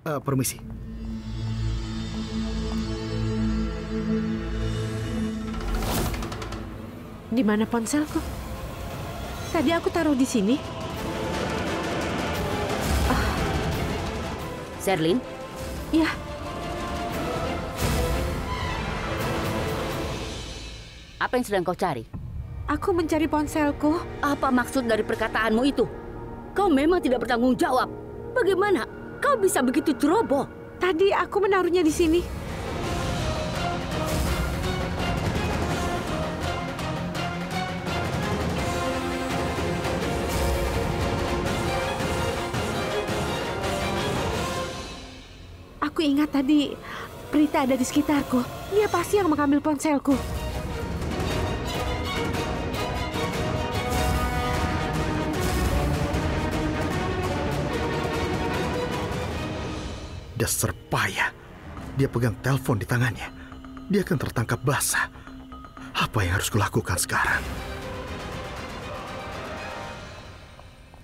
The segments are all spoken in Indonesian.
Permisi. Di mana ponselku? Tadi aku taruh di sini. Sherlyn? Ya, Apa yang sedang kau cari? aku mencari ponselku. Apa maksud dari perkataanmu itu? Kau memang tidak bertanggung jawab. Bagaimana kau bisa begitu ceroboh? Tadi aku menaruhnya di sini. Aku ingat tadi Prita ada di sekitarku. Dia pasti yang mengambil ponselku. Dasar payah. Dia pegang telepon di tangannya. Dia akan tertangkap basah. Apa yang harus kulakukan sekarang?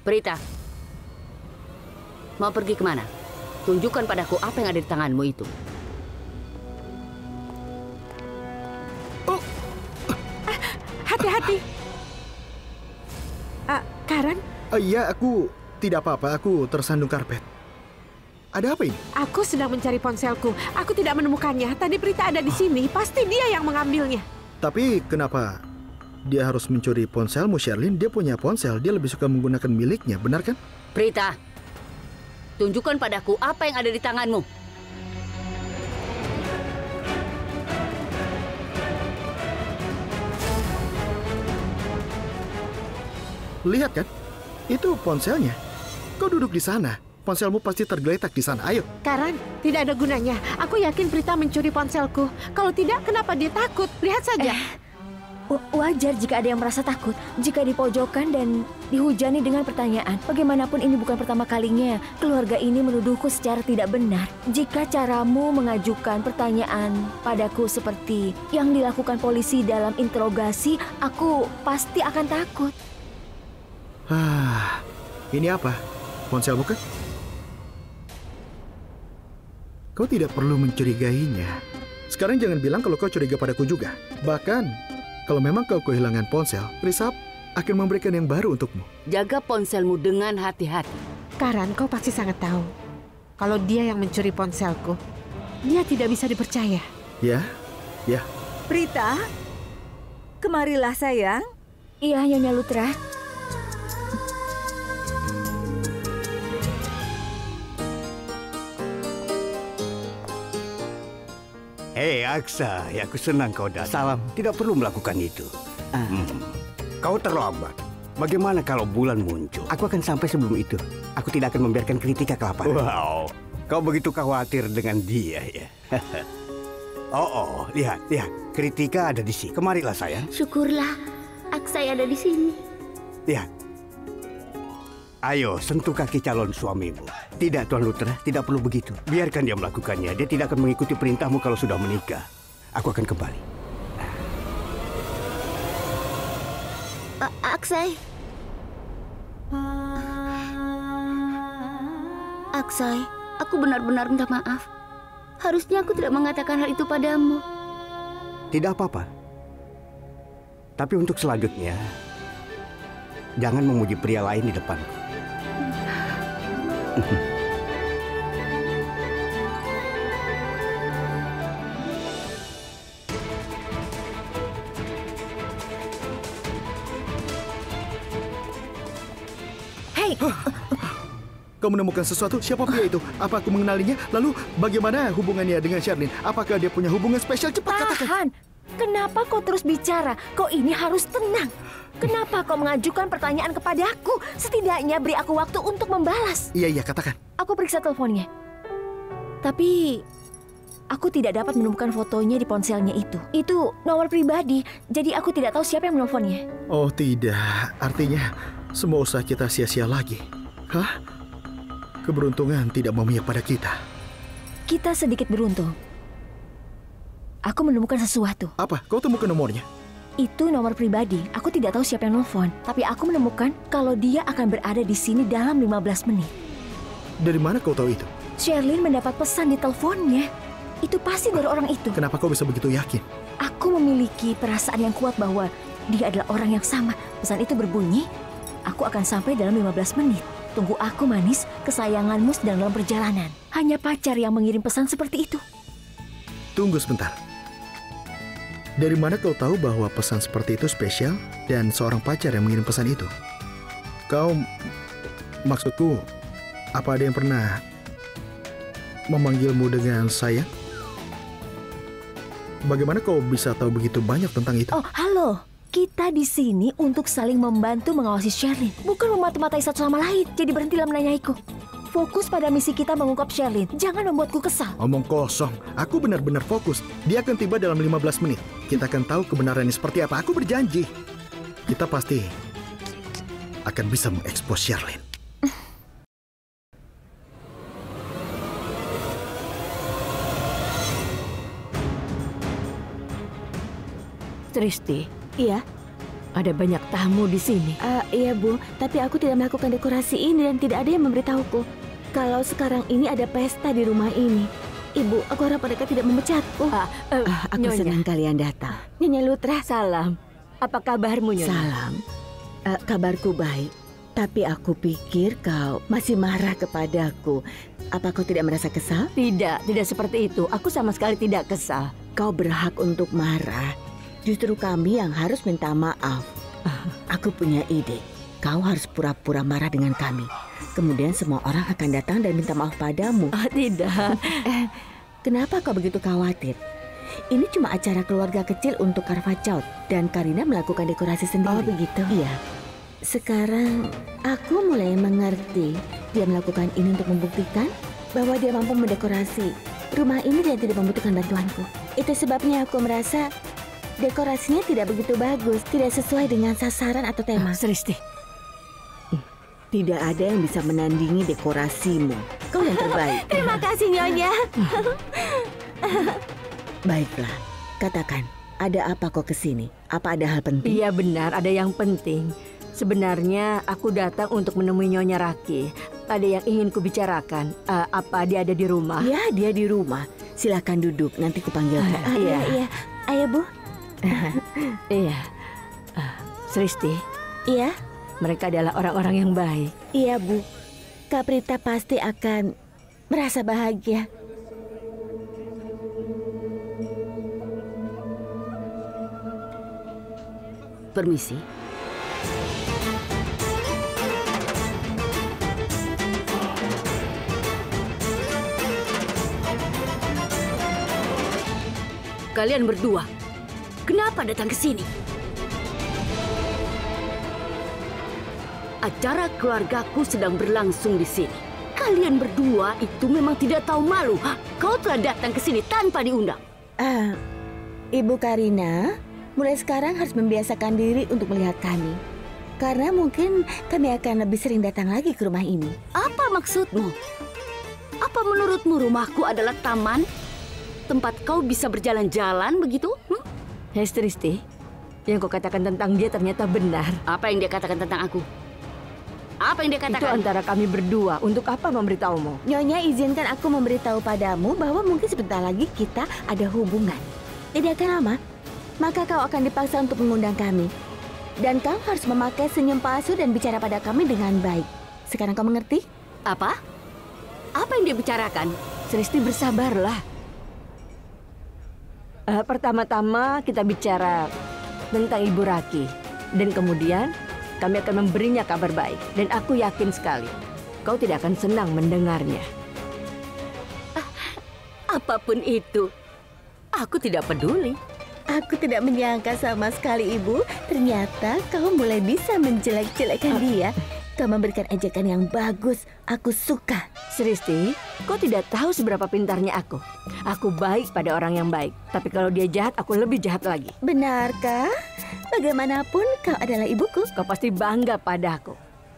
Prita, mau pergi kemana? Tunjukkan padaku apa yang ada di tanganmu itu. Hati-hati. Karen, Iya, aku tidak apa-apa. Aku tersandung karpet. Ada apa ini? aku sedang mencari ponselku. Aku tidak menemukannya. Tadi Prita ada di sini. Pasti dia yang mengambilnya. Tapi kenapa dia harus mencuri ponselmu, Sherlyn? Dia punya ponsel. Dia lebih suka menggunakan miliknya, benar kan? Prita, tunjukkan padaku apa yang ada di tanganmu. Lihat kan? Itu ponselnya. Kau duduk di sana. Ponselmu pasti tergeletak di sana. Ayo. Karen, tidak ada gunanya. Aku yakin Prita mencuri ponselku. Kalau tidak, kenapa dia takut? Lihat saja. Wajar jika ada yang merasa takut. Jika dipojokkan dan dihujani dengan pertanyaan. Bagaimanapun ini bukan pertama kalinya keluarga ini menuduhku secara tidak benar. Jika caramu mengajukan pertanyaan padaku seperti yang dilakukan polisi dalam interogasi, aku pasti akan takut. Ini apa? Ponselmu kan? Kau tidak perlu mencurigainya. Sekarang jangan bilang kalau kau curiga padaku juga. Bahkan, kalau memang kau kehilangan ponsel, Risap akan memberikan yang baru untukmu. Jaga ponselmu dengan hati-hati. Karen, kau pasti sangat tahu. Kalau dia yang mencuri ponselku, dia tidak bisa dipercaya. Ya. Prita, kemarilah sayang. Iya, Nyonya Lutra. Hei Aksa, ya aku senang kau datang. Salam, tidak perlu melakukan itu. Kau terlambat. Bagaimana kalau bulan muncul? Aku akan sampai sebelum itu. Aku tidak akan membiarkan Kritika kelaparan. Wow, kau begitu khawatir dengan dia ya. Lihat. Kritika ada di sini. Kemarilah sayang. Syukurlah, Aksai ada di sini. Lihat. Ayo, sentuh kaki calon suamimu. Tidak, Tuan Lutra, tidak perlu begitu. Biarkan dia melakukannya. Dia tidak akan mengikuti perintahmu kalau sudah menikah. Aku akan kembali. Aksai. Aksai, aku benar-benar minta maaf. Harusnya aku tidak mengatakan hal itu padamu. Tidak apa-apa. Tapi untuk selanjutnya, jangan memuji pria lain di depanku. Hei, Kau menemukan sesuatu? Siapa pria itu? Apa aku mengenalinya? Lalu bagaimana hubungannya dengan Sherlyn? Apakah dia punya hubungan spesial? Cepat katakan. tahan. Kenapa kau terus bicara? Kau ini harus tenang. Kenapa kau mengajukan pertanyaan kepadaku? Setidaknya beri aku waktu untuk membalas. Iya, katakan. Aku periksa teleponnya. Tapi aku tidak dapat menemukan fotonya di ponselnya itu. Itu nomor pribadi, jadi aku tidak tahu siapa yang menelponnya. Oh tidak, artinya semua usaha kita sia-sia lagi. Hah? Keberuntungan tidak memihak pada kita. Kita sedikit beruntung. Aku menemukan sesuatu. Apa? Kau temukan nomornya? Itu nomor pribadi. Aku tidak tahu siapa yang nelfon. Tapi aku menemukan kalau dia akan berada di sini dalam 15 menit. Dari mana kau tahu itu? Sherlyn mendapat pesan di teleponnya. Itu pasti dari orang itu. Kenapa kau bisa begitu yakin? Aku memiliki perasaan yang kuat bahwa dia adalah orang yang sama. Pesan itu berbunyi, aku akan sampai dalam 15 menit. Tunggu aku manis, kesayanganmu sedang dalam perjalanan. Hanya pacar yang mengirim pesan seperti itu. Tunggu sebentar. Dari mana kau tahu bahwa pesan seperti itu spesial dan seorang pacar yang mengirim pesan itu? Maksudku, apa ada yang pernah memanggilmu dengan sayang? Bagaimana kau bisa tahu begitu banyak tentang itu? Oh, halo. Kita di sini untuk saling membantu mengawasi Sherlyn, bukan memata-matai satu sama lain. Jadi berhentilah menanyaiku. Fokus pada misi kita mengungkap Sherlyn. Jangan membuatku kesal. Omong kosong. Aku benar-benar fokus. Dia akan tiba dalam 15 menit. Kita akan tahu kebenarannya seperti apa. Aku berjanji. Kita pasti akan bisa mengekspos Sherlyn. Tristi, Iya, ada banyak tamu di sini. iya Bu. Tapi aku tidak melakukan dekorasi ini dan tidak ada yang memberitahuku kalau sekarang ini ada pesta di rumah ini. Ibu, aku harap mereka tidak memecatku. Aku Nyonya. senang kalian datang. Nyonya Lutra. Salam. Apa kabarmu, Nyonya? Salam. Kabarku baik. Tapi aku pikir kau masih marah kepadaku. Apa kau tidak merasa kesal? Tidak seperti itu. Aku sama sekali tidak kesal. Kau berhak untuk marah. Justru kami yang harus minta maaf. Aku punya ide. Kau harus pura-pura marah dengan kami. Kemudian semua orang akan datang dan minta maaf padamu. Tidak. Kenapa kau begitu khawatir? Ini cuma acara keluarga kecil untuk Karvachaut. Dan Karina melakukan dekorasi sendiri. Oh, begitu. Iya. Sekarang aku mulai mengerti. Dia melakukan ini untuk membuktikan bahwa dia mampu mendekorasi rumah ini dan tidak membutuhkan bantuanku. Itu sebabnya aku merasa dekorasinya tidak begitu bagus, tidak sesuai dengan sasaran atau tema. Tristi. Tidak ada yang bisa menandingi dekorasimu. Kau yang terbaik. Terima kasih, Nyonya. Baiklah, katakan, ada apa kau kesini? Apa ada hal penting? Iya benar, ada yang penting. Sebenarnya aku datang untuk menemui Nyonya Raki. Ada yang ingin kubicarakan. Apa dia ada di rumah? Ya, dia di rumah. Silakan duduk, nanti kupanggilkan. Iya. Ayo, Bu. Iya. Sristi, Iya. mereka adalah orang-orang yang baik. Iya, Bu. Kak Prita pasti akan merasa bahagia. Permisi. Kalian berdua, kenapa datang ke sini? Acara keluargaku sedang berlangsung di sini. Kalian berdua itu memang tidak tahu malu. Kau telah datang ke sini tanpa diundang. Ibu Karina, mulai sekarang harus membiasakan diri untuk melihat kami. Karena mungkin kami akan lebih sering datang lagi ke rumah ini. Apa maksudmu? Apa menurutmu rumahku adalah taman? Tempat kau bisa berjalan-jalan begitu? Hei Tristi, yang kau katakan tentang dia ternyata benar. Apa yang dia katakan tentang aku? Apa yang dia katakan? Itu antara kami berdua. Untuk apa memberitahumu? Nyonya izinkan aku memberitahu padamu bahwa mungkin sebentar lagi kita ada hubungan. Tidak akan lama, maka kau akan dipaksa untuk mengundang kami. Dan kau harus memakai senyum palsu dan bicara pada kami dengan baik. Sekarang kau mengerti? Apa? Apa yang dia bicarakan? Sristi, bersabarlah. Pertama-tama kita bicara tentang Ibu Raki. Dan kemudian kami akan memberinya kabar baik. Dan aku yakin sekali kau tidak akan senang mendengarnya. Apapun itu, aku tidak peduli. Aku tidak menyangka sama sekali, Ibu. Ternyata kau mulai bisa menjelek-jelekan dia. Kau memberikan ejekan yang bagus. Aku suka. Sristi, kau tidak tahu seberapa pintarnya aku. Aku baik pada orang yang baik. Tapi kalau dia jahat, aku lebih jahat lagi. Benarkah? Bagaimanapun kau adalah ibuku. Kau pasti bangga padaku.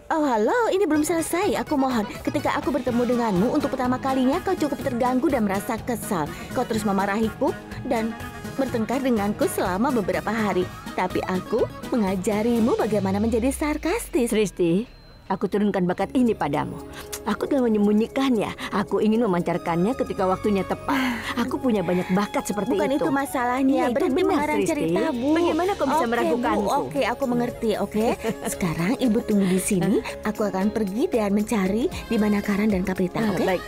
Oh halo, ini belum selesai. Aku mohon, ketika aku bertemu denganmu untuk pertama kalinya, kau cukup terganggu dan merasa kesal. Kau terus memarahiku dan bertengkar denganku selama beberapa hari. Tapi aku mengajarimu bagaimana menjadi sarkastis. Sristi, Aku turunkan bakat ini padamu. Aku telah menyembunyikannya. Aku ingin memancarkannya ketika waktunya tepat. Aku punya banyak bakat seperti Bukan itu. itu masalahnya. Iya, itu Berhenti benar, mengarang Sristi. cerita, Bu. Bagaimana kau bisa meragukanku? Bu, oke, aku mengerti, oke. Sekarang Ibu tunggu di sini. Aku akan pergi dan mencari di mana Karan dan Kaprita, oke? Baik.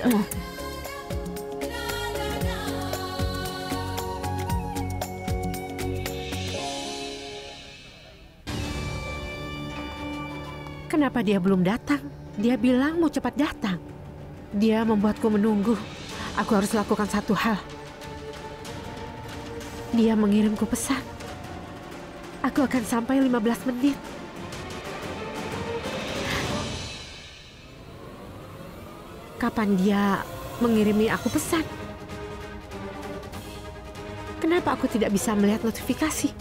Kenapa dia belum datang? Dia bilang mau cepat datang. Dia membuatku menunggu. Aku harus lakukan satu hal. Dia mengirimku pesan. Aku akan sampai 15 menit. Kapan dia mengirimi aku pesan? Kenapa aku tidak bisa melihat notifikasi?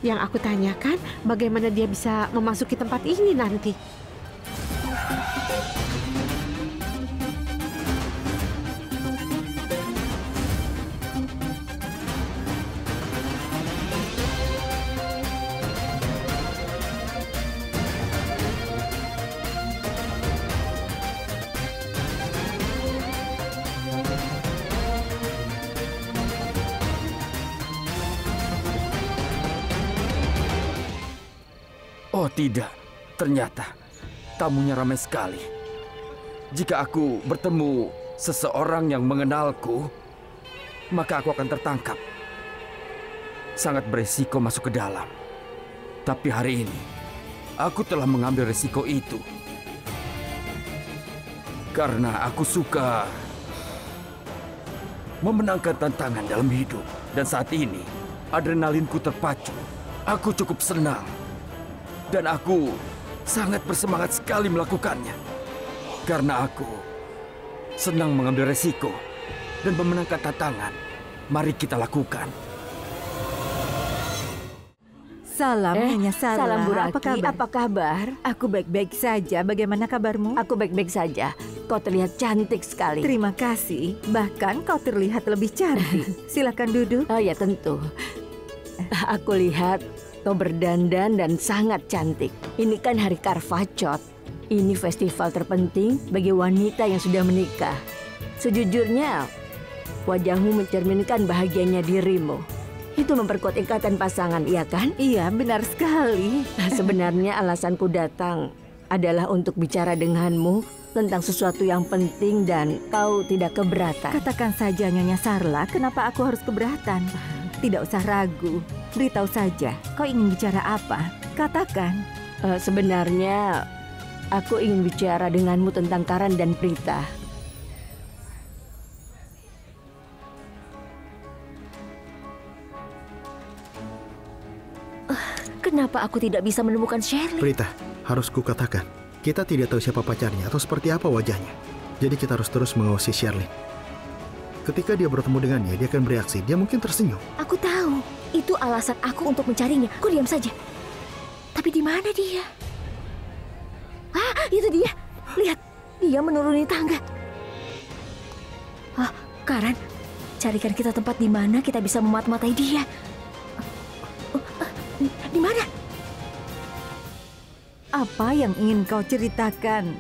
Yang aku tanyakan, bagaimana dia bisa memasuki tempat ini nanti? Oh tidak, ternyata tamunya ramai sekali. Jika aku bertemu seseorang yang mengenalku, maka aku akan tertangkap. Sangat beresiko masuk ke dalam. Tapi hari ini, aku telah mengambil resiko itu. Karena aku suka memenangkan tantangan dalam hidup. Dan saat ini, adrenalinku terpacu. Aku cukup senang. Dan aku sangat bersemangat sekali melakukannya. Karena aku senang mengambil resiko dan memenangkan tantangan. Mari kita lakukan. Salam, Nyonya Sarla. Salam Bu Raki, Apa kabar? apa kabar? Aku baik-baik saja. Bagaimana kabarmu? Aku baik-baik saja. Kau terlihat cantik sekali. Terima kasih. Bahkan kau terlihat lebih cantik. Silakan duduk. Oh ya tentu. Aku lihat kau berdandan dan sangat cantik. Ini kan hari Karvachot. Ini festival terpenting bagi wanita yang sudah menikah. Sejujurnya, wajahmu mencerminkan bahagianya dirimu. Itu memperkuat ikatan pasangan, iya kan? Iya, benar sekali. Sebenarnya alasanku datang adalah untuk bicara denganmu tentang sesuatu yang penting dan kau tidak keberatan. Katakan saja, Nyonya Sarla, kenapa aku harus keberatan? Tidak usah ragu. Beritahu saja, kau ingin bicara apa? Katakan. Sebenarnya, aku ingin bicara denganmu tentang Karan dan Prita. Kenapa aku tidak bisa menemukan Shirley? Prita, harus kukatakan, kita tidak tahu siapa pacarnya atau seperti apa wajahnya. Jadi kita harus terus mengawasi Shirley. Ketika dia bertemu dengannya, dia akan bereaksi. Dia mungkin tersenyum. Aku tahu. Itu alasan aku untuk mencarinya. Kau diam saja. Tapi di mana dia? Ah, itu dia. Lihat, dia menuruni tangga. Ah, Karan, carikan kita tempat di mana kita bisa memat-matai dia. Di mana? Apa yang ingin kau ceritakan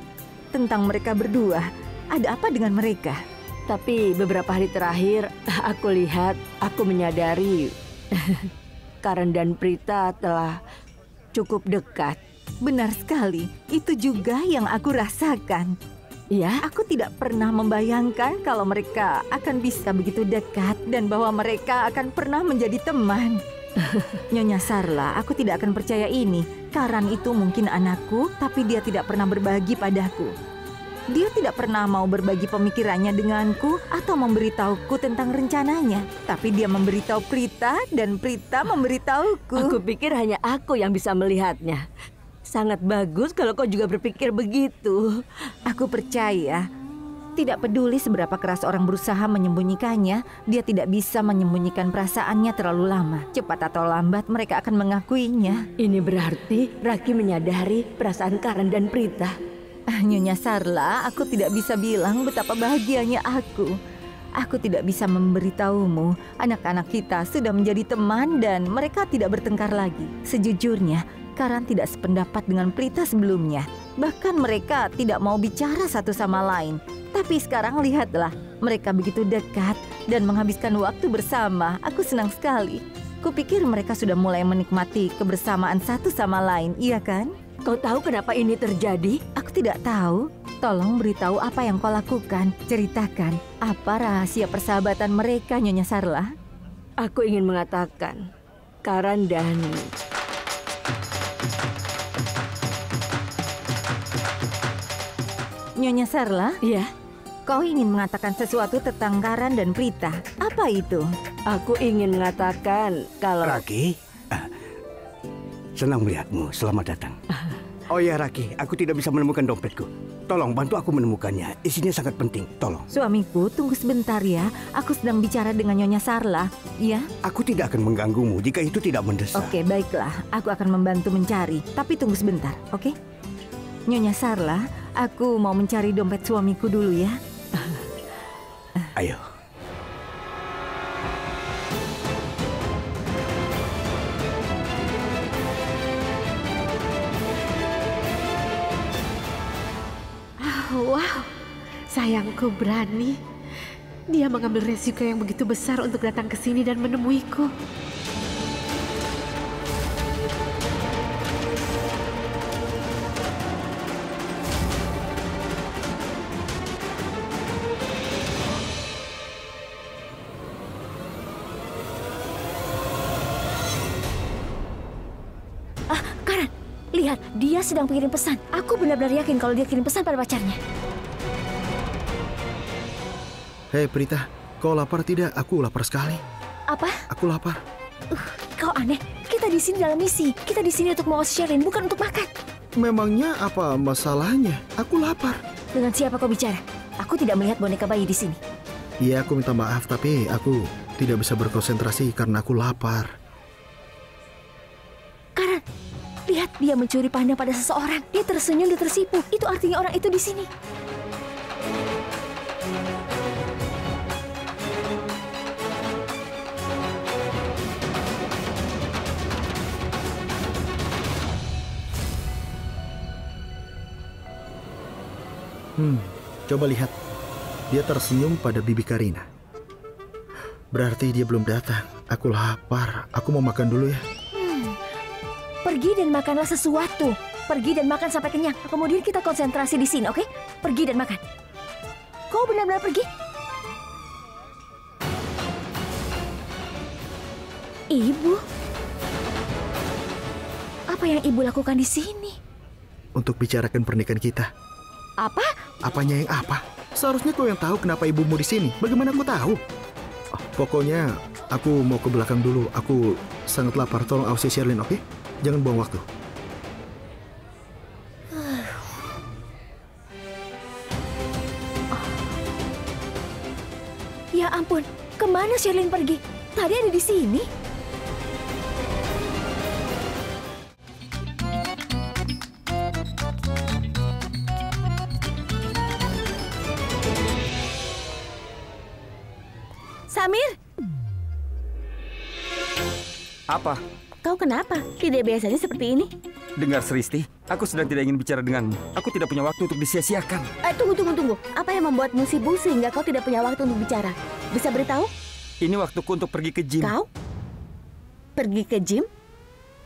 tentang mereka berdua? Ada apa dengan mereka? Tapi beberapa hari terakhir, aku menyadari Karan dan Prita telah cukup dekat. Benar sekali, itu juga yang aku rasakan. Ya, Aku tidak pernah membayangkan kalau mereka akan bisa begitu dekat dan bahwa mereka akan pernah menjadi teman. Nyonya Sarla, aku tidak akan percaya ini. Karan itu mungkin anakku, tapi dia tidak pernah berbagi padaku. Dia tidak pernah mau berbagi pemikirannya denganku atau memberitahuku tentang rencananya. Tapi dia memberitahu Prita dan Prita memberitahuku. aku pikir hanya aku yang bisa melihatnya. Sangat bagus kalau kau juga berpikir begitu. Aku percaya. Tidak peduli seberapa keras orang berusaha menyembunyikannya, dia tidak bisa menyembunyikan perasaannya terlalu lama. Cepat atau lambat mereka akan mengakuinya. Ini berarti Raki menyadari perasaan Karan dan Prita. Nyonya Sarla, aku tidak bisa bilang betapa bahagianya aku. Aku tidak bisa memberitahumu, anak-anak kita sudah menjadi teman dan mereka tidak bertengkar lagi. Sejujurnya, Karan tidak sependapat dengan Prita sebelumnya. Bahkan mereka tidak mau bicara satu sama lain. Tapi sekarang lihatlah, mereka begitu dekat dan menghabiskan waktu bersama. Aku senang sekali. Kupikir mereka sudah mulai menikmati kebersamaan satu sama lain, iya kan? Kau tahu kenapa ini terjadi? Aku tidak tahu. Tolong beritahu apa yang kau lakukan. Ceritakan, apa rahasia persahabatan mereka, Nyonya Sarla? Aku ingin mengatakan, Karan dan... Nyonya Sarla? Ya, Kau ingin mengatakan sesuatu tentang Karan dan Prita. Apa itu? aku ingin mengatakan kalau... Raki, senang melihatmu. Selamat datang. Oh ya Raki, aku tidak bisa menemukan dompetku. Tolong bantu aku menemukannya. Isinya sangat penting. Tolong. Suamiku, tunggu sebentar ya. Aku sedang bicara dengan Nyonya Sarla. Ya? Aku tidak akan mengganggumu jika itu tidak mendesak. Oke, baiklah. Aku akan membantu mencari. Tapi tunggu sebentar, oke? Nyonya Sarla, aku mau mencari dompet suamiku dulu ya. Ayo. Wow, sayangku berani. Dia mengambil resiko yang begitu besar untuk datang ke sini dan menemuiku. Karan, lihat, dia sedang mengirim pesan. Aku benar-benar yakin kalau dia kirim pesan pada pacarnya. Hei Prita, kau lapar tidak? Aku lapar sekali. Apa? Aku lapar. Kau aneh. Kita di sini dalam misi. Kita di sini untuk mengawasi Sherlyn, bukan untuk makan. Memangnya apa masalahnya? Aku lapar. Dengan siapa kau bicara? Aku tidak melihat boneka bayi di sini. Iya, aku minta maaf, tapi aku tidak bisa berkonsentrasi karena aku lapar. Karan, lihat, dia mencuri pandang pada seseorang. Dia tersenyum, dia tersipu. Itu artinya orang itu di sini. Coba lihat. Dia tersenyum pada Bibi Karina. Berarti dia belum datang. Aku lapar. Aku mau makan dulu ya. Pergi dan makanlah sesuatu. Pergi dan makan sampai kenyang. Kemudian kita konsentrasi di sini, oke? Pergi dan makan. Kau benar-benar pergi? Ibu? Apa yang ibu lakukan di sini? Untuk bicarakan pernikahan kita. Apa? Apanya yang apa? Seharusnya kau yang tahu kenapa ibumu di sini. Bagaimana aku tahu? Pokoknya aku mau ke belakang dulu. Aku sangat lapar. Tolong awasi Sherlyn, oke? Jangan buang waktu. Ya ampun, kemana Sherlyn pergi? Tadi ada di sini. Samir, Apa? kau kenapa? Tidak biasanya seperti ini. Dengar Sristi, aku sedang tidak ingin bicara denganmu. Aku tidak punya waktu untuk disia-siakan. Tunggu. Apa yang membuatmu sibuk sehingga kau tidak punya waktu untuk bicara? Bisa beritahu? Ini waktuku untuk pergi ke gym. Kau? Pergi ke gym?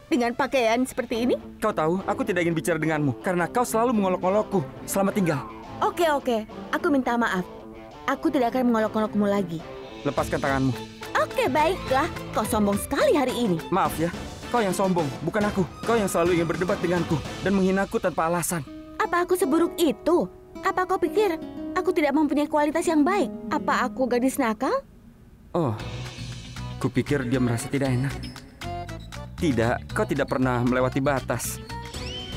Dengan pakaian seperti ini? Kau tahu, aku tidak ingin bicara denganmu karena kau selalu mengolok-olokku. Selamat tinggal. Oke. Aku minta maaf. Aku tidak akan mengolok-olokmu lagi. Lepaskan tanganmu. Oke, baiklah. Kau sombong sekali hari ini. Maaf ya, kau yang sombong, bukan aku. Kau yang selalu ingin berdebat denganku dan menghinaku tanpa alasan. Apa aku seburuk itu? Apa kau pikir aku tidak mempunyai kualitas yang baik? Apa aku gadis nakal? Oh, kupikir dia merasa tidak enak. Tidak, kau tidak pernah melewati batas.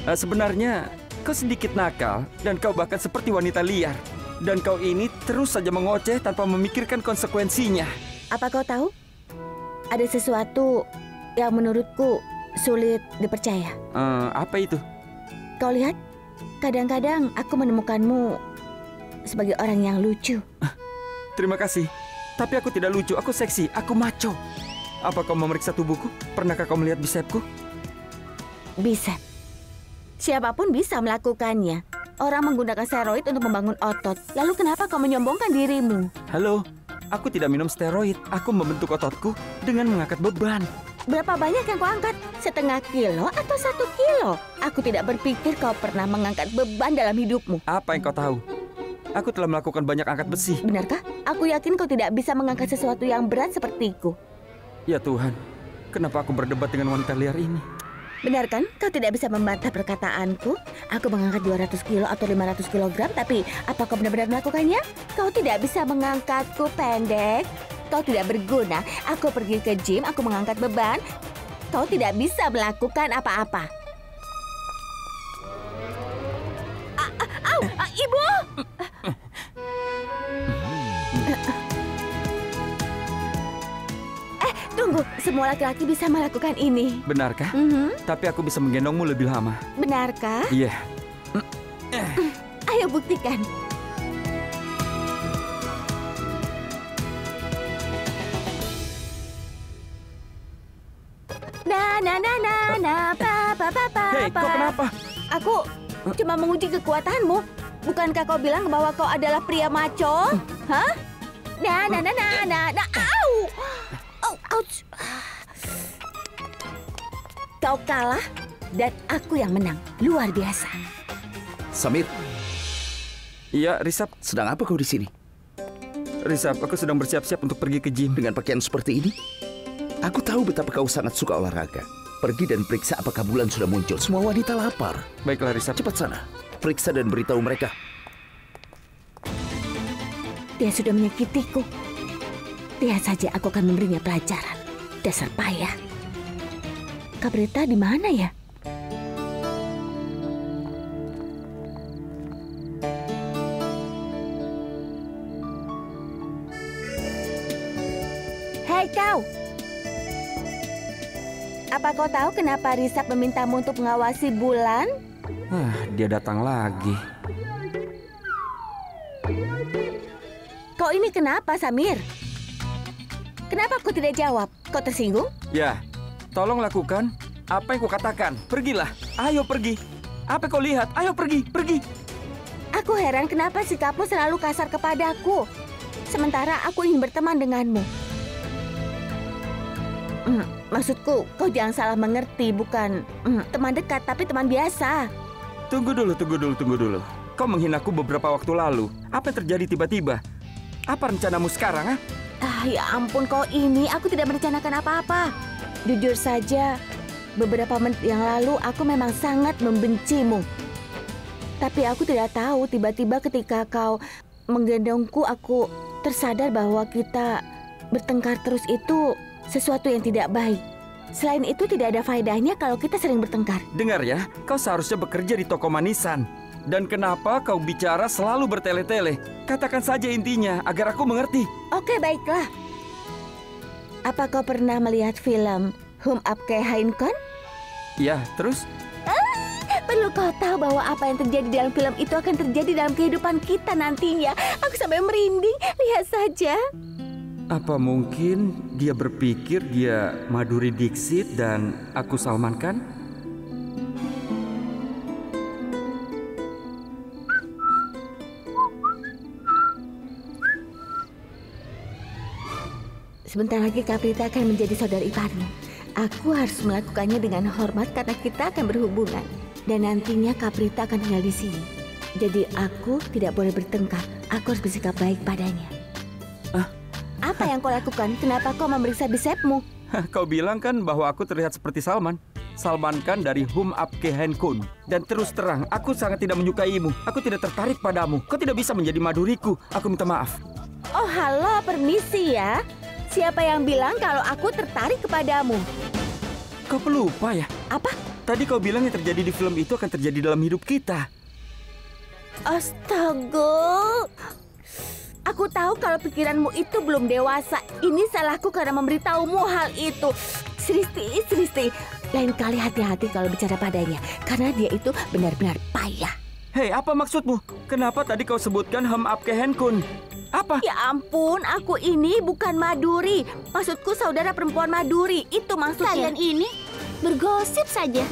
Sebenarnya, kau sedikit nakal dan kau bahkan seperti wanita liar. Dan kau ini terus saja mengoceh tanpa memikirkan konsekuensinya. Apa kau tahu? Ada sesuatu yang menurutku sulit dipercaya. Apa itu? Kau lihat, kadang-kadang aku menemukanmu sebagai orang yang lucu. Terima kasih. Tapi aku tidak lucu, aku seksi, aku maco. Apa kau memeriksa tubuhku? Pernahkah kau melihat bisepku? Bisep. Siapapun bisa melakukannya. Orang menggunakan steroid untuk membangun otot. Lalu kenapa kau menyombongkan dirimu? Halo, aku tidak minum steroid. Aku membentuk ototku dengan mengangkat beban. Berapa banyak yang kau angkat? 0,5 kilo atau 1 kilo? Aku tidak berpikir kau pernah mengangkat beban dalam hidupmu. Apa yang kau tahu? Aku telah melakukan banyak angkat besi. Benarkah? Aku yakin kau tidak bisa mengangkat sesuatu yang berat sepertiku. Ya Tuhan, kenapa aku berdebat dengan wanita liar ini? Benar kan? Kau tidak bisa membantah perkataanku. Aku mengangkat 200 kilo atau 500 kilogram, tapi apa kau benar-benar melakukannya? Kau tidak bisa mengangkatku, pendek. Kau tidak berguna. Aku pergi ke gym, aku mengangkat beban. Kau tidak bisa melakukan apa-apa. Ibu! Tunggu, semua laki-laki bisa melakukan ini. Benarkah? Tapi aku bisa menggendongmu lebih lama. Benarkah? Iya. Ayo buktikan. Hei, kau kenapa? Aku cuma menguji kekuatanmu. Bukankah kau bilang bahwa kau adalah pria maco? Hah? Au! Ouch. Kau kalah dan aku yang menang. Luar biasa. Samir. Iya, Risab. Sedang apa kau di sini? Risab, aku sedang bersiap-siap untuk pergi ke gym. Dengan pakaian seperti ini? Aku tahu betapa kau sangat suka olahraga. Pergi dan periksa apakah bulan sudah muncul. Semua wanita lapar. Baiklah, Risab. Cepat sana. Periksa dan beritahu mereka. Dia sudah menyakitiku. Lihat saja, aku akan memberinya pelajaran. Dasar payah. Caprita di mana ya? Hei kau! Apa kau tahu kenapa Risab memintamu untuk mengawasi bulan? Dia datang lagi. Kau ini kenapa, Samir? Kenapa kau tidak jawab? Kau tersinggung? Ya, tolong lakukan apa yang kukatakan. Pergilah, ayo pergi. Apa kau lihat? Ayo pergi, pergi. Aku heran kenapa sikapmu selalu kasar kepadaku. Sementara aku ingin berteman denganmu. Maksudku, kau jangan salah mengerti. Bukan teman dekat, tapi teman biasa. Tunggu dulu. Kau menghinaku beberapa waktu lalu. Apa yang terjadi tiba-tiba? Apa rencanamu sekarang, ah? Ya ampun, kau ini. Aku tidak merencanakan apa-apa. Jujur saja, beberapa menit yang lalu aku memang sangat membencimu. Tapi aku tidak tahu, tiba-tiba ketika kau menggendongku, aku tersadar bahwa kita bertengkar terus itu sesuatu yang tidak baik. Selain itu tidak ada faedahnya kalau kita sering bertengkar. Dengar ya, kau seharusnya bekerja di toko manisan. Dan kenapa kau bicara selalu bertele-tele? Katakan saja intinya agar aku mengerti. Oke, baiklah. Apa kau pernah melihat film Hum Apke Hainkon? Ya, terus? Perlu kau tahu bahwa apa yang terjadi dalam film itu akan terjadi dalam kehidupan kita nantinya. Aku sampai merinding, lihat saja. Apa mungkin dia berpikir dia Madhuri Dixit dan aku Salman Khan? Sebentar lagi Caprita akan menjadi saudara iparmu. Aku harus melakukannya dengan hormat karena kita akan berhubungan. Dan nantinya Caprita akan tinggal di sini. Jadi aku tidak boleh bertengkar. Aku harus bersikap baik padanya. Apa yang kau lakukan? Kenapa kau memeriksa bisepmu? Kau bilang kan bahwa aku terlihat seperti Salman. Salman Khan dari Hum Apke Hainkon. Dan terus terang, aku sangat tidak menyukaimu. Aku tidak tertarik padamu. Kau tidak bisa menjadi maduriku. Aku minta maaf. Oh halo, permisi ya. Siapa yang bilang kalau aku tertarik kepadamu? Kau pelupa ya? Apa? Tadi kau bilang yang terjadi di film itu akan terjadi dalam hidup kita. Astaga. Aku tahu kalau pikiranmu itu belum dewasa. Ini salahku karena memberitahumu hal itu. Sristi. Lain kali hati-hati kalau bicara padanya. Karena dia itu benar-benar payah. Hei, apa maksudmu? Kenapa tadi kau sebutkan Hum Apke Hainkon? Apa? Ya ampun, aku ini bukan Madhuri. Maksudku saudara perempuan Madhuri. Itu maksudnya. Kalian ini bergosip saja.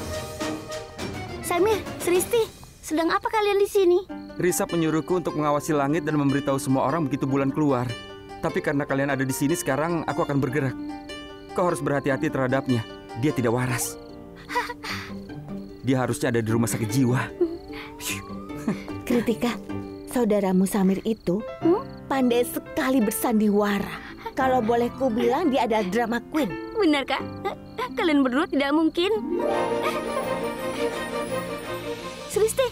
Samir, Sristi, sedang apa kalian di sini? Risap menyuruhku untuk mengawasi langit dan memberitahu semua orang begitu bulan keluar. Tapi karena kalian ada di sini sekarang, aku akan bergerak. Kau harus berhati-hati terhadapnya. Dia tidak waras. Dia harusnya ada di rumah sakit jiwa. Kritika, saudaramu Samir itu pandai sekali bersandiwara. Kalau boleh ku bilang dia adalah drama queen. Benar, Kak? Kalian berdua tidak mungkin. Sristi,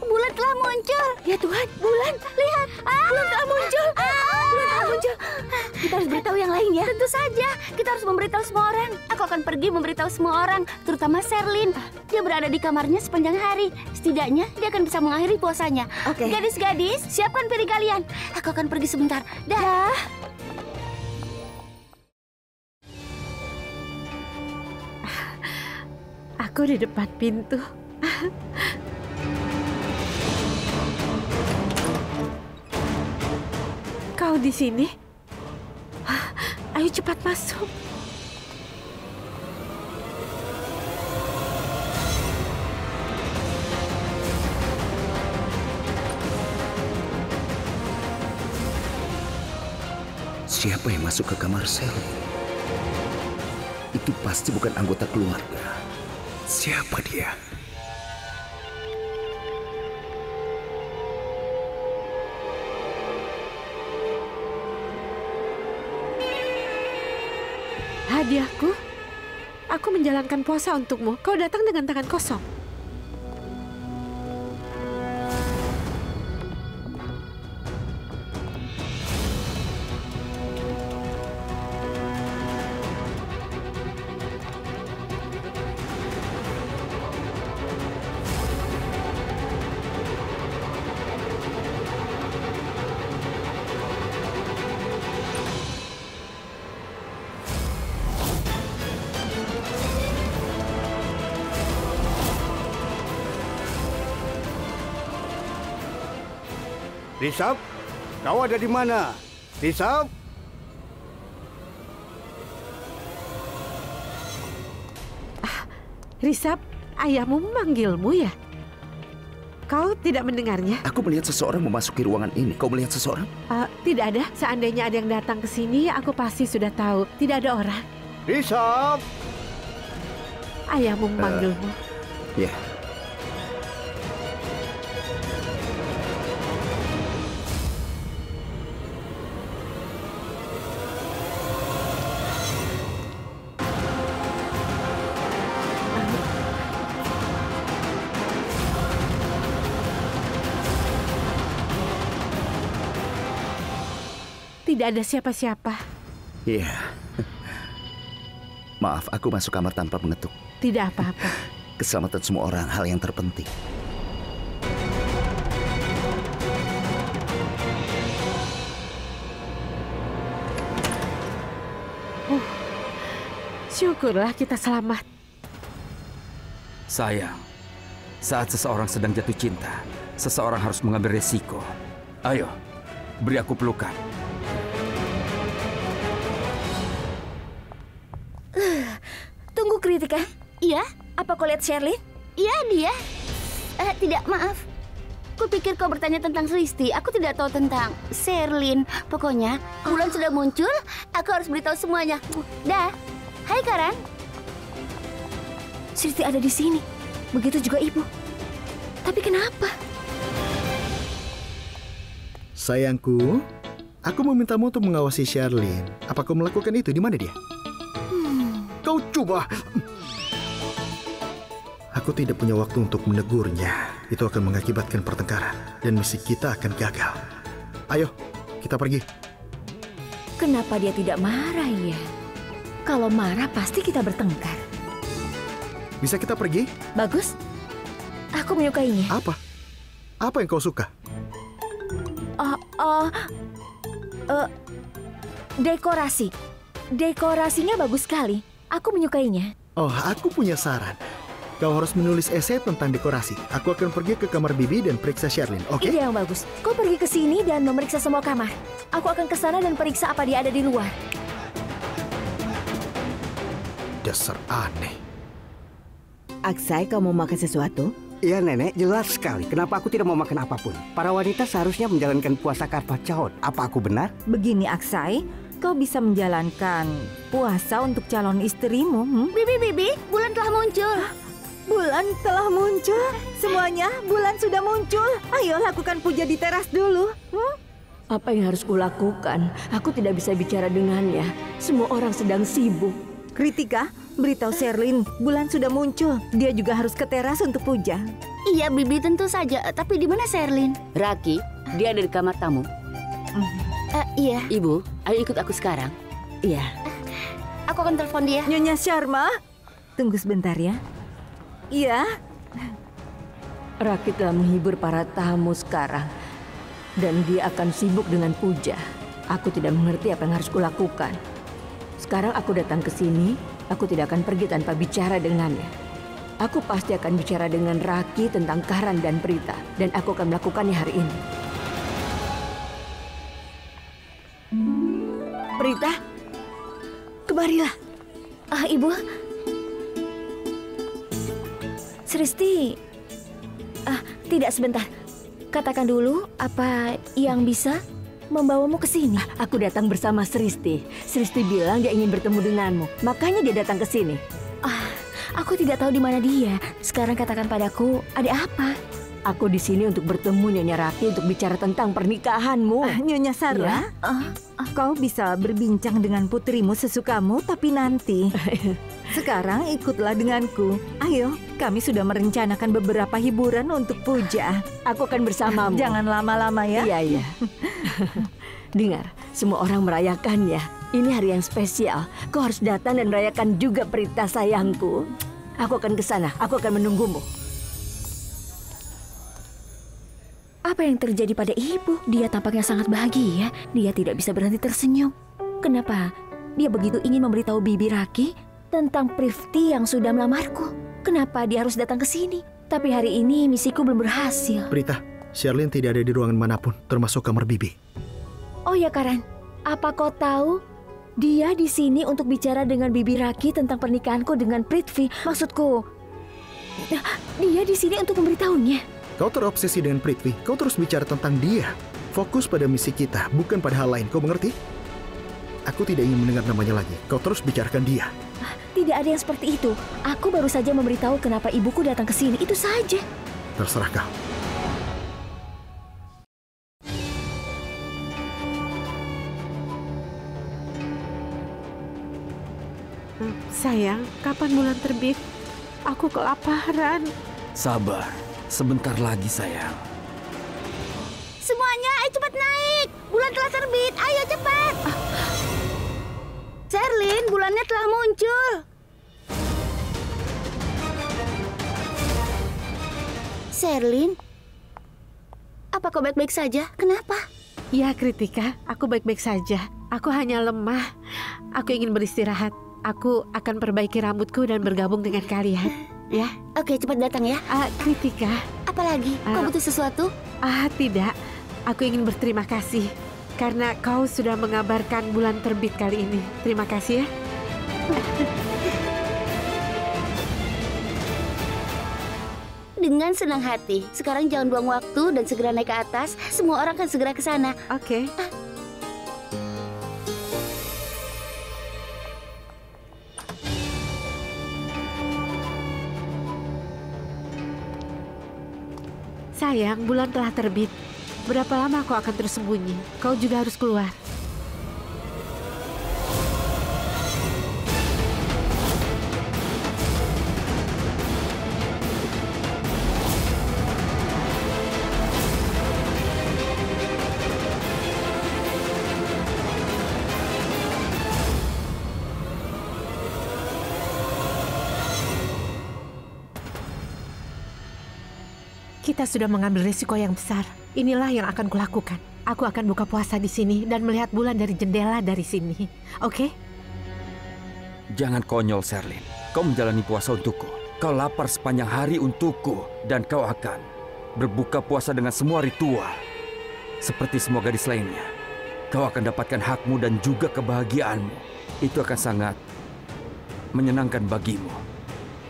bulan telah muncul. Ya Tuhan, bulan. Lihat, Bulan telah muncul. Bulan telah muncul. Kita harus beritahu yang lain ya. Tentu saja, kita harus memberitahu semua orang. Aku akan pergi memberitahu semua orang, terutama Sherlyn. Dia berada di kamarnya sepanjang hari. Setidaknya dia akan bisa mengakhiri puasanya. Oke. Gadis-gadis, siapkan piring kalian. Aku akan pergi sebentar. Dah. Aku di depan pintu. Kau di sini? Ayo cepat masuk. Siapa yang masuk ke kamar sel? Itu pasti bukan anggota keluarga. Siapa dia? Hadiahku? Aku menjalankan puasa untukmu. Kau datang dengan tangan kosong. Risap, kau ada di mana? Risap? Risap, ayahmu memanggilmu ya? Kau tidak mendengarnya? Aku melihat seseorang memasuki ruangan ini. Kau melihat seseorang? Tidak ada. Seandainya ada yang datang ke sini, aku pasti sudah tahu. Tidak ada orang. Risap! Ayahmu memanggilmu. Ya. Tidak ada siapa-siapa. Iya. Maaf, aku masuk kamar tanpa mengetuk. Tidak apa-apa. Keselamatan semua orang hal yang terpenting. Syukurlah kita selamat. Sayang, saat seseorang sedang jatuh cinta, seseorang harus mengambil resiko. Ayo, beri aku pelukan. Tunggu, Kritika. Iya? Apa kau lihat Sherlyn? Iya, dia. Tidak, maaf. Kupikir kau bertanya tentang Sristi. Aku tidak tahu tentang Sherlyn. Pokoknya, bulan sudah muncul. Aku harus beritahu semuanya. Dah. Hai, Karan. Sristi ada di sini. Begitu juga ibu. Tapi kenapa? Sayangku, aku memintamu untuk mengawasi Sherlyn. Apa kau melakukan itu? Di mana dia? Kau coba. Aku tidak punya waktu untuk menegurnya. Itu akan mengakibatkan pertengkaran. Dan misi kita akan gagal. Ayo, kita pergi. Kenapa dia tidak marah ya? Kalau marah pasti kita bertengkar. Bisa kita pergi? Bagus. Aku menyukainya. Apa? Apa yang kau suka? Dekorasi. Dekorasinya bagus sekali. Aku menyukainya. Oh, aku punya saran. Kau harus menulis esai tentang dekorasi. Aku akan pergi ke kamar Bibi dan periksa Sherlyn, oke? Ide yang bagus. Kau pergi ke sini dan memeriksa semua kamar. Aku akan ke sana dan periksa apa dia ada di luar. Dasar aneh. Aksai, kau mau makan sesuatu? Iya Nenek, jelas sekali. Kenapa aku tidak mau makan apapun? Para wanita seharusnya menjalankan puasa Karva Chauth. Apa aku benar? Begini Aksai, kau bisa menjalankan puasa untuk calon istrimu. Bibi, bulan telah muncul. Bulan telah muncul. Semuanya, bulan sudah muncul. Ayo lakukan puja di teras dulu. Apa yang harus kulakukan? Aku tidak bisa bicara dengannya. Semua orang sedang sibuk. Kritika, beritahu Sherlyn, bulan sudah muncul. Dia juga harus ke teras untuk puja. Iya, Bibi, tentu saja. Tapi di mana Sherlyn? Raki, dia ada di kamar tamu. Iya. Ibu, ayo ikut aku sekarang. Iya. Aku akan telepon dia. Nyonya Sharma, tunggu sebentar ya. Iya. Raki telah menghibur para tamu sekarang. Dan dia akan sibuk dengan puja. Aku tidak mengerti apa yang harus kulakukan. Sekarang aku datang ke sini, aku tidak akan pergi tanpa bicara dengannya. Aku pasti akan bicara dengan Raki tentang Karan dan Prita. Dan aku akan melakukannya hari ini. Prita, kemarilah. Ibu. Sristi. Tidak, sebentar. Katakan dulu apa yang bisa membawamu ke sini. Aku datang bersama Sristi. Sristi bilang dia ingin bertemu denganmu. Makanya dia datang ke sini. Aku tidak tahu di mana dia. Sekarang katakan padaku, ada apa? Aku di sini untuk bertemu Nyonya Raki untuk bicara tentang pernikahanmu. Nyonya Sarah, kau bisa berbincang dengan putrimu sesukamu, tapi nanti. Sekarang ikutlah denganku. Ayo, kami sudah merencanakan beberapa hiburan untuk puja. Aku akan bersamamu. Jangan lama-lama ya. Iya. Dengar, semua orang merayakannya. Ini hari yang spesial. Kau harus datang dan merayakan juga, Prita sayangku. Aku akan ke sana. Aku akan menunggumu. Apa yang terjadi pada ibu? Dia tampaknya sangat bahagia. Dia tidak bisa berhenti tersenyum. Kenapa? Dia begitu ingin memberitahu Bibi Raki tentang Prifti yang sudah melamarku. Kenapa dia harus datang ke sini? Tapi hari ini misiku belum berhasil. Prita, Sherlyn tidak ada di ruangan manapun, termasuk kamar Bibi. Oh ya Karan, apa kau tahu? Dia di sini untuk bicara dengan Bibi Raki tentang pernikahanku dengan Prithvi. Maksudku, dia di sini untuk memberitahunya. Kau terobsesi dengan Prithvi, kau terus bicara tentang dia. Fokus pada misi kita, bukan pada hal lain, kau mengerti? Aku tidak ingin mendengar namanya lagi, kau terus bicarakan dia. Tidak ada yang seperti itu. Aku baru saja memberitahu kenapa ibuku datang ke sini, itu saja. Terserah kau. Sayang, kapan bulan terbit? Aku kelaparan. Sabar, sebentar lagi sayang. Semuanya, ayo cepat naik. Bulan telah terbit, ayo cepat. Sherlyn, bulannya telah muncul. Sherlyn, apa kau baik-baik saja? Kenapa? Ya, Kritika, aku baik-baik saja. Aku hanya lemah. Aku ingin beristirahat. Aku akan perbaiki rambutku dan bergabung dengan kalian. Ya. Oke, cepat datang ya. Kritika. Apalagi? Kau butuh sesuatu? Tidak. Aku ingin berterima kasih karena kau sudah mengabarkan bulan terbit kali ini. Terima kasih ya. Dengan senang hati. Sekarang jangan buang waktu dan segera naik ke atas. Semua orang akan segera ke sana. Oke. Sayang, bulan telah terbit. Berapa lama kau akan terus sembunyi? Kau juga harus keluar. Kita sudah mengambil risiko yang besar. Inilah yang akan kulakukan. Aku akan buka puasa di sini dan melihat bulan dari jendela dari sini. Oke? Jangan konyol, Sherlyn. Kau menjalani puasa untukku. Kau lapar sepanjang hari untukku. Dan kau akan berbuka puasa dengan semua ritual. Seperti semua gadis lainnya. Kau akan dapatkan hakmu dan juga kebahagiaanmu. Itu akan sangat menyenangkan bagimu.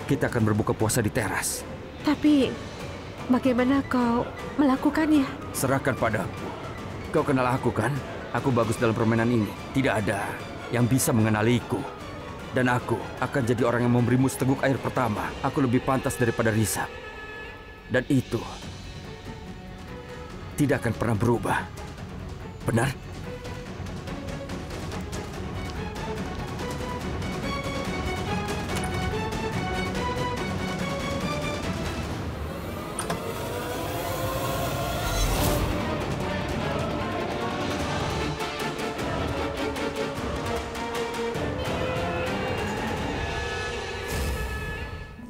kita akan berbuka puasa di teras. Tapi bagaimana kau melakukannya? Serahkan padaku. Kau kenal aku kan? Aku bagus dalam permainan ini. Tidak ada yang bisa mengenaliku. Dan aku akan jadi orang yang memberimu seteguk air pertama. Aku lebih pantas daripada Risa. Dan itu tidak akan pernah berubah. Benar?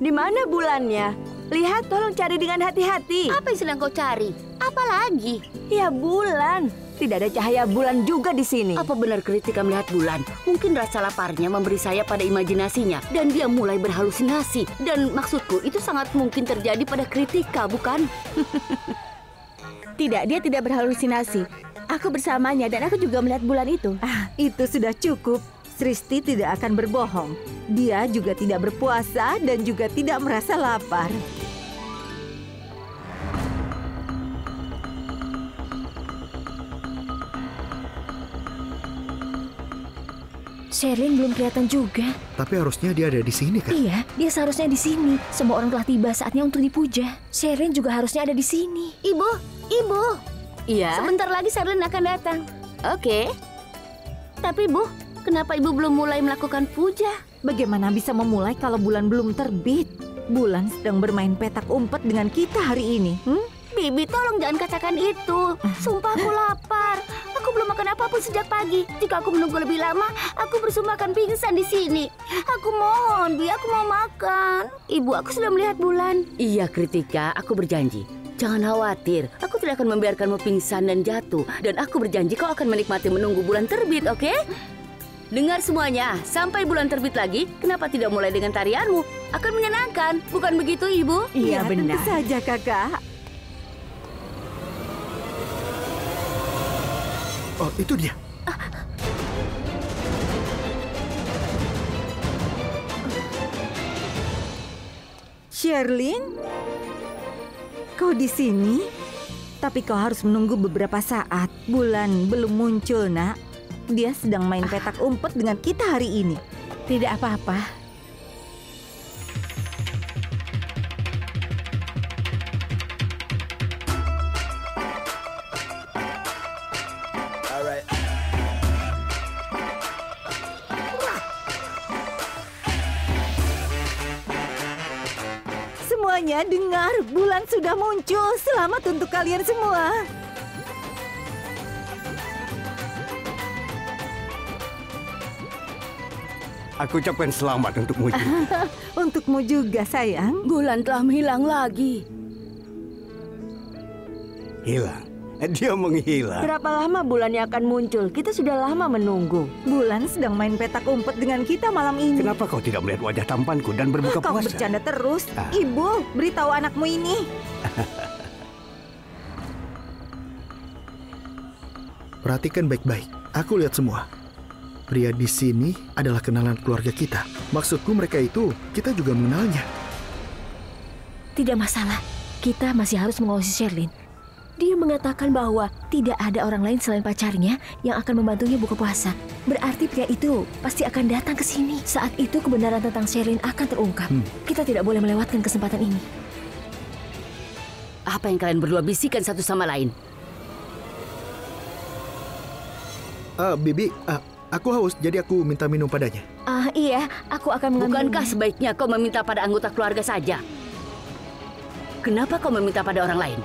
Di mana bulannya? Lihat, tolong cari dengan hati-hati. Apa yang sedang kau cari? Apa lagi? Ya, bulan. Tidak ada cahaya bulan juga di sini. Apa benar Kritika melihat bulan? Mungkin rasa laparnya memberi sayap pada imajinasinya dan dia mulai berhalusinasi. Dan maksudku itu sangat mungkin terjadi pada Kritika, bukan? Tidak, dia tidak berhalusinasi. Aku bersamanya dan aku juga melihat bulan itu. Itu sudah cukup. Sristi tidak akan berbohong. Dia juga tidak berpuasa dan juga tidak merasa lapar. Sherlyn belum kelihatan juga. Tapi harusnya dia ada di sini kan? Iya, dia seharusnya di sini. Semua orang telah tiba, saatnya untuk dipuja. Sherlyn juga harusnya ada di sini. Ibu. Iya. Sebentar lagi Sherlyn akan datang. Oke. Tapi Bu, kenapa Ibu belum mulai melakukan puja? Bagaimana bisa memulai kalau bulan belum terbit? Bulan sedang bermain petak umpet dengan kita hari ini. Bibi, tolong jangan katakan itu. Sumpah aku lapar. Aku belum makan apapun sejak pagi. Jika aku menunggu lebih lama, aku bersumpah akan pingsan di sini. Aku mohon, Bi, aku mau makan. Ibu, aku sudah melihat bulan. Iya, Kritika, aku berjanji. Jangan khawatir, aku tidak akan membiarkanmu pingsan dan jatuh. Dan aku berjanji kau akan menikmati menunggu bulan terbit, oke? Dengar semuanya, sampai bulan terbit lagi, kenapa tidak mulai dengan tarianmu? Akan menyenangkan, bukan begitu, Ibu? Iya, benar. Tentu saja, Kakak. Oh, itu dia. Sherlyn, kau di sini? Tapi kau harus menunggu beberapa saat. Bulan belum muncul, Nak. Dia sedang main petak umpet dengan kita hari ini. Tidak apa-apa. Semuanya dengar, bulan sudah muncul. Selamat untuk kalian semua. Aku ucapkan selamat untukmu juga. Untukmu juga, sayang. Bulan telah menghilang lagi. Hilang? Dia menghilang. Berapa lama bulannya akan muncul? Kita sudah lama menunggu. Bulan sedang main petak umpet dengan kita malam ini. Kenapa kau tidak melihat wajah tampanku dan berbuka Kau puasa? bercanda terus. Ibu, beritahu anakmu ini. Perhatikan baik-baik. Aku lihat semua. Pria di sini adalah kenalan keluarga kita. Maksudku mereka itu, kita juga mengenalnya. Tidak masalah. Kita masih harus mengawasi Sherlyn. Dia mengatakan bahwa tidak ada orang lain selain pacarnya yang akan membantunya buka puasa. Berarti pria itu pasti akan datang ke sini. Saat itu kebenaran tentang Sherlyn akan terungkap. Kita tidak boleh melewatkan kesempatan ini. Apa yang kalian berdua bisikan satu sama lain? Bibi, aku haus, jadi aku minta minum padanya. Iya, aku akan mengambil. Bukankah sebaiknya kau meminta pada anggota keluarga saja? Kenapa kau meminta pada orang lain?